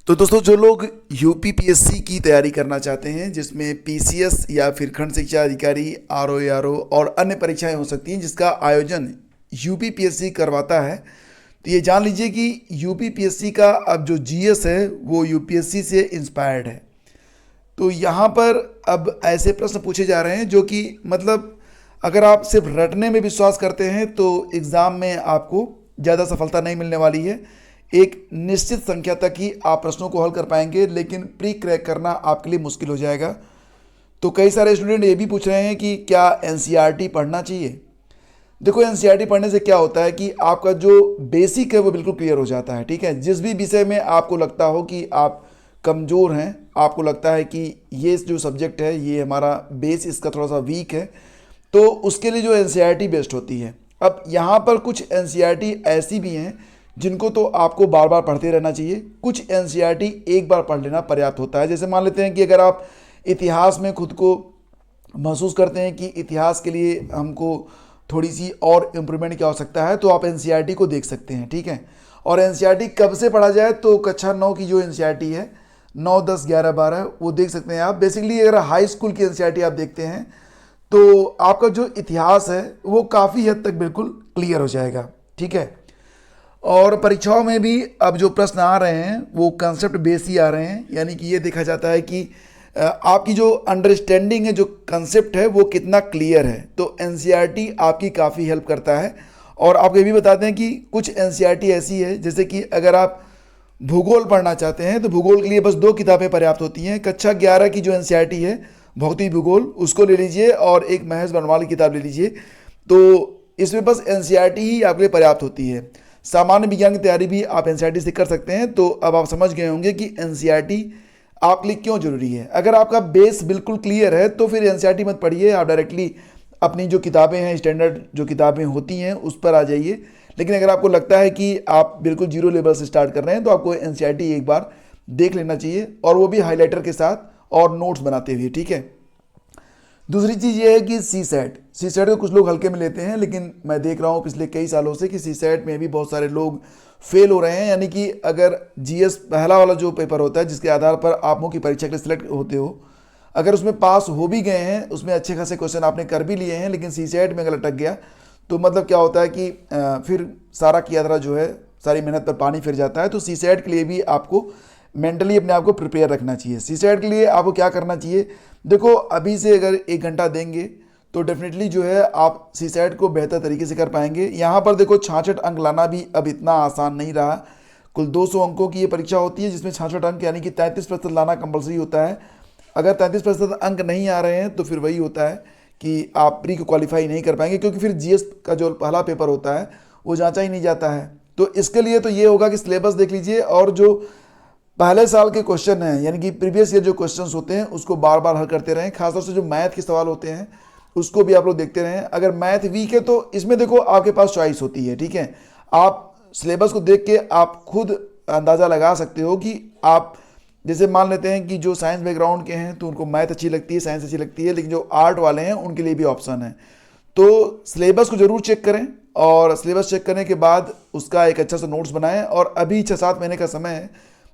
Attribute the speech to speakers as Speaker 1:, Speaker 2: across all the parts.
Speaker 1: तो दोस्तों जो लोग यूपीपीएससी की तैयारी करना चाहते हैं जिसमें पीसीएस या फिर खंड शिक्षा अधिकारी आरओ और अन्य परीक्षाएं हो सकती हैं जिसका आयोजन यूपीपीएससी करवाता है, तो ये जान लीजिए कि यूपीपीएससी का अब जो जीएस है वो यूपीएससी से इंस्पायर्ड है। तो यहाँ पर अब ऐसे प्रश्न पूछे जा रहे हैं जो कि मतलब अगर आप सिर्फ रटने में विश्वास करते हैं तो एग्ज़ाम में आपको ज़्यादा सफलता नहीं मिलने वाली है। एक निश्चित संख्या तक ही आप प्रश्नों को हल कर पाएंगे, लेकिन प्री क्रैक करना आपके लिए मुश्किल हो जाएगा। तो कई सारे स्टूडेंट ये भी पूछ रहे हैं कि क्या एनसीईआरटी पढ़ना चाहिए। देखो, एनसीईआरटी पढ़ने से क्या होता है कि आपका जो बेसिक है वो बिल्कुल क्लियर हो जाता है। ठीक है, जिस भी विषय में आपको लगता हो कि आप कमज़ोर हैं, आपको लगता है कि ये जो सब्जेक्ट है ये हमारा बेस इसका थोड़ा सा वीक है, तो उसके लिए जो एनसीईआरटी बेस्ट होती है। अब यहाँ पर कुछ एनसीईआरटी ऐसी भी हैं जिनको तो आपको बार बार पढ़ते रहना चाहिए। कुछ एनसीईआरटी एक बार पढ़ लेना पर्याप्त होता है। जैसे मान लेते हैं कि अगर आप इतिहास में खुद को महसूस करते हैं कि इतिहास के लिए हमको थोड़ी सी और इम्प्रूवमेंट की आवश्यकता है, तो आप एनसीईआरटी को देख सकते हैं। ठीक है, और एनसीईआरटी कब से पढ़ा जाए, तो कक्षा 9 की जो एनसीईआरटी है 9, 10, 11, 12 वो देख सकते हैं आप। बेसिकली अगर हाई स्कूल की एनसीईआरटी आप देखते हैं तो आपका जो इतिहास है वो काफ़ी हद तक बिल्कुल क्लियर हो जाएगा। ठीक है, और परीक्षाओं में भी अब जो प्रश्न आ रहे हैं वो कंसेप्ट बेस ही आ रहे हैं, यानी कि ये देखा जाता है कि आपकी जो अंडरस्टैंडिंग है, जो कंसेप्ट है वो कितना क्लियर है। तो एनसीईआरटी आपकी काफ़ी हेल्प करता है। और आपको ये भी बताते हैं कि कुछ एनसीईआरटी ऐसी है जैसे कि अगर आप भूगोल पढ़ना चाहते हैं तो भूगोल के लिए बस 2 किताबें पर्याप्त होती हैं। कक्षा 11 की जो एनसीईआरटी है भौतिक भूगोल, उसको ले लीजिए और एक महेश बनवाल की किताब ले लीजिए। तो इसमें बस एनसीईआरटी ही आपके लिए पर्याप्त होती है। सामान्य विज्ञान की तैयारी भी आप एनसीईआरटी से कर सकते हैं। तो अब आप समझ गए होंगे कि एनसीईआरटी आपके लिए क्यों जरूरी है। अगर आपका बेस बिल्कुल क्लियर है तो फिर एनसीईआरटी मत पढ़िए, आप डायरेक्टली अपनी जो किताबें हैं, स्टैंडर्ड जो किताबें होती हैं उस पर आ जाइए। लेकिन अगर आपको लगता है कि आप बिल्कुल जीरो लेवल से स्टार्ट कर रहे हैं तो आपको एनसीईआरटी एक बार देख लेना चाहिए, और वो भी हाईलाइटर के साथ और नोट्स बनाते हुए। ठीक है, दूसरी चीज़ ये है कि सी सेट को कुछ लोग हल्के में लेते हैं, लेकिन मैं देख रहा हूँ पिछले कई सालों से कि सी सेट में भी बहुत सारे लोग फेल हो रहे हैं। यानी कि अगर जीएस पहला वाला जो पेपर होता है जिसके आधार पर आप मुख्य परीक्षा के लिए सिलेक्ट होते हो, अगर उसमें पास हो भी गए हैं, उसमें अच्छे खासे क्वेश्चन आपने कर भी लिए हैं, लेकिन सी सेट में अगर अटक गया तो मतलब क्या होता है कि फिर सारा किया धरा जो है, सारी मेहनत पर पानी फिर जाता है। तो सी सेट के लिए भी आपको मेंटली अपने आप को प्रिपेयर रखना चाहिए। सी सेट के लिए आपको क्या करना चाहिए, देखो अभी से अगर 1 घंटा देंगे तो डेफिनेटली जो है आप सी सेट को बेहतर तरीके से कर पाएंगे। यहाँ पर देखो 66 अंक लाना भी अब इतना आसान नहीं रहा। कुल 200 अंकों की ये परीक्षा होती है जिसमें 66 अंक यानी कि 33% लाना कंपलसरी होता है। अगर 33% अंक नहीं आ रहे हैं तो फिर वही होता है कि आप प्री को क्वालिफाई नहीं कर पाएंगे, क्योंकि फिर जीएस का जो पहला पेपर होता है वो जांचा ही नहीं जाता है। तो इसके लिए तो ये होगा कि सिलेबस देख लीजिए और जो पहले साल के क्वेश्चन हैं यानी कि प्रीवियस ईयर जो क्वेश्चंस होते हैं उसको बार बार हल करते रहें। खासतौर से जो मैथ के सवाल होते हैं उसको भी आप लोग देखते रहें। अगर मैथ वीक है तो इसमें देखो आपके पास चॉइस होती है। ठीक है, आप सिलेबस को देख के आप खुद अंदाज़ा लगा सकते हो कि आप जैसे मान लेते हैं कि जो साइंस बैकग्राउंड के हैं तो उनको मैथ अच्छी लगती है, साइंस अच्छी लगती है, लेकिन जो आर्ट वाले हैं उनके लिए भी ऑप्शन है। तो सिलेबस को ज़रूर चेक करें, और सिलेबस चेक करने के बाद उसका एक अच्छा सा नोट्स बनाएं। और अभी 6-7 महीने का समय है,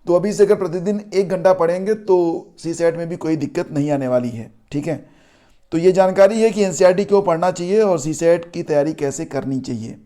Speaker 1: तो अभी से अगर प्रतिदिन 1 घंटा पढ़ेंगे तो सी सेट में भी कोई दिक्कत नहीं आने वाली है। ठीक है, तो ये जानकारी है कि एनसीईआरटी क्यों पढ़ना चाहिए और सी सेट की तैयारी कैसे करनी चाहिए।